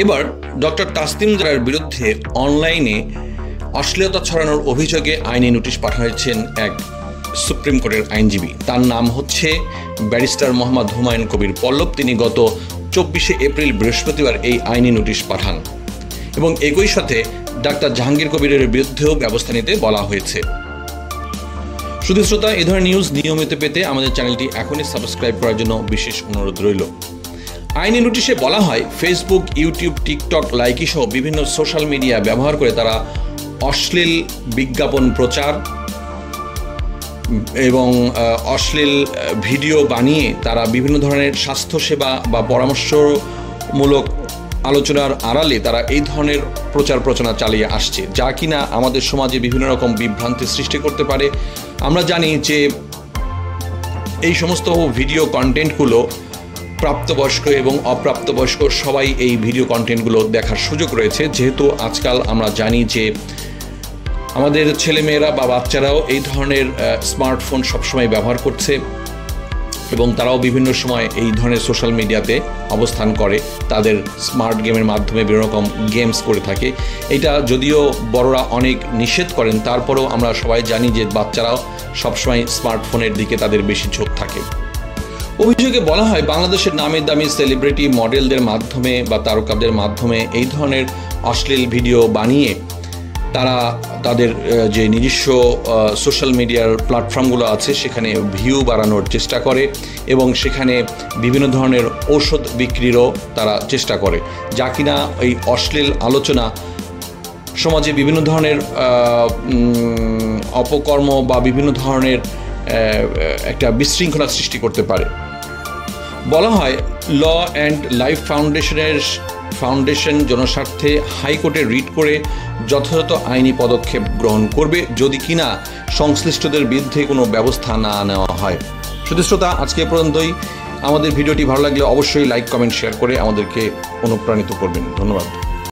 এবার ডক্টর তাসনিম জারার বিরুদ্ধে অনলাইনে অশ্লীলতা ছড়ানোর অভিযোগে আইনি নোটিশ পাঠাচ্ছেন এক সুপ্রিম কোর্টের আইনজীবী। তার নাম হচ্ছে ব্যারিস্টার মোহাম্মদ হুমায়ুন কবির পল্লব। তিনি গত 24শে এপ্রিল বৃহস্পতিবার এই আইনি নোটিশ পাঠান এবং একই সাথে ডাক্তার জাহাঙ্গীর কবিরের বিরুদ্ধেও ব্যবস্থা নিতে বলা হয়েছে। শুধু শ্রোতা, এই ধরনের নিউজ নিয়মিত পেতে আমাদের চ্যানেলটি এখনই সাবস্ক্রাইব করার জন্য বিশেষ অনুরোধ রইল। আইনি নোটিশে বলা হয়, ফেসবুক, ইউটিউব, টিকটক, লাইকি সহ বিভিন্ন সোশ্যাল মিডিয়া ব্যবহার করে তারা অশ্লীল বিজ্ঞাপন প্রচার এবং অশ্লীল ভিডিও বানিয়ে তারা বিভিন্ন ধরনের স্বাস্থ্যসেবা বা পরামর্শমূলক আলোচনার আড়ালে তারা এই ধরনের প্রচার প্রচারণা চালিয়ে আসছে, যা কিনা আমাদের সমাজে বিভিন্ন রকম বিভ্রান্তি সৃষ্টি করতে পারে। আমরা জানি যে এই সমস্ত ভিডিও কন্টেন্টগুলো প্রাপ্তবয়স্ক এবং অপ্রাপ্তবয়স্ক সবাই এই ভিডিও কন্টেন্টগুলো দেখার সুযোগ রয়েছে। যেহেতু আজকাল আমরা জানি যে আমাদের ছেলেমেয়েরা বা বাচ্চারাও এই ধরনের স্মার্টফোন সবসময় ব্যবহার করছে এবং তারাও বিভিন্ন সময় এই ধরনের সোশ্যাল মিডিয়াতে অবস্থান করে, তাদের স্মার্ট গেমের মাধ্যমে বিভিন্ন রকম গেমস করে থাকে। এটা যদিও বড়রা অনেক নিষেধ করেন, তারপরেও আমরা সবাই জানি যে বাচ্চারাও সবসময় স্মার্টফোনের দিকে তাদের বেশি ঝোঁক থাকে। অভিযোগে বলা হয়, বাংলাদেশের নামি দামি সেলিব্রিটি মডেলদের মাধ্যমে বা তারকাদের মাধ্যমে এই ধরনের অশ্লীল ভিডিও বানিয়ে তারা তাদের যে নিজস্ব সোশ্যাল মিডিয়ার প্ল্যাটফর্মগুলো আছে সেখানে ভিউ বাড়ানোর চেষ্টা করে এবং সেখানে বিভিন্ন ধরনের ঔষধ বিক্রিরও তারা চেষ্টা করে, যা কিনা এই অশ্লীল আলোচনা সমাজে বিভিন্ন ধরনের অপকর্ম বা বিভিন্ন ধরনের একটা বিশৃঙ্খলা সৃষ্টি করতে পারে। বলা হয়, ল অ্যান্ড লাইফ ফাউন্ডেশন জনস্বার্থে হাইকোর্টে রিট করে যথাযথ আইনি পদক্ষেপ গ্রহণ করবে যদি কিনা সংশ্লিষ্টদের বিরুদ্ধে কোনো ব্যবস্থা না নেওয়া হয়। শুধু শ্রোতা, আজকে পর্যন্তই। আমাদের ভিডিওটি ভালো লাগলে অবশ্যই লাইক, কমেন্ট, শেয়ার করে আমাদেরকে অনুপ্রাণিত করবেন। ধন্যবাদ।